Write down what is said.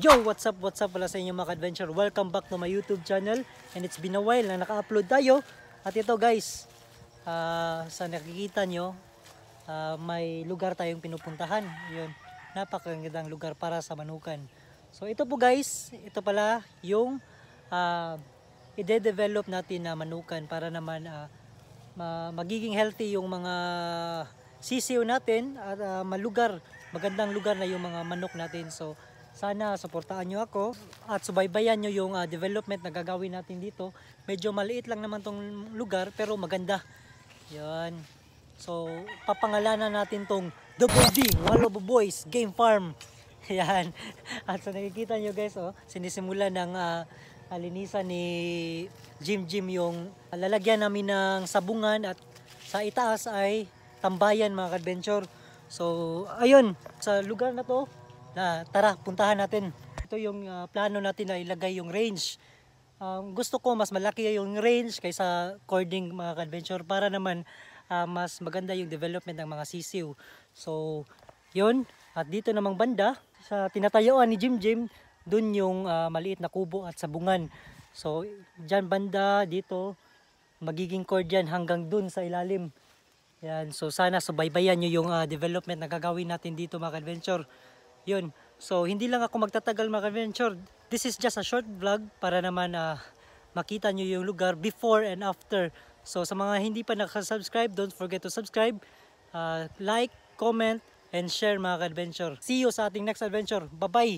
Yo, what's up pala sa inyo mga adventure. Welcome back to my YouTube channel. And it's been a while na naka-upload tayo. At ito guys, sa nakikita nyo, may lugar tayong pinupuntahan. Yun, napakagandang lugar para sa manukan. So ito po guys, ito pala yung i-develop natin na manukan para naman magiging healthy yung mga sisiw natin at magandang lugar na yung mga manok natin. So sana suportahan nyo ako at subaybayan nyo yung development na gagawin natin dito. Medyo maliit lang naman tong lugar pero maganda. Yan. So papangalanan natin tong Double D, Walobo Boys Game Farm. Yan. At so nakikita nyo guys, sinisimula ng linisan ni Jim yung lalagyan namin ng sabungan at sa itaas ay tambayan mga adventure. So ayun, sa lugar na to, tara puntahan natin. Ito yung plano natin na ilagay yung range. Gusto ko mas malaki yung range kaysa cording mga adventure para naman mas maganda yung development ng mga sisiw. So yun, at dito namang banda sa tinatayuan ni Jim, dun yung maliit na kubo at sabungan. So dyan banda dito magiging cord yan hanggang dun sa ilalim. Yan, so sana subaybayan nyo yung development na gagawin natin dito mga adventure. Yun, so hindi lang ako magtatagal mga adventure. This is just a short vlog para naman makita nyo yung lugar before and after. So sa mga hindi pa nakasubscribe, don't forget to subscribe, like, comment, and share mga adventure. See you sa ating next adventure. Bye bye!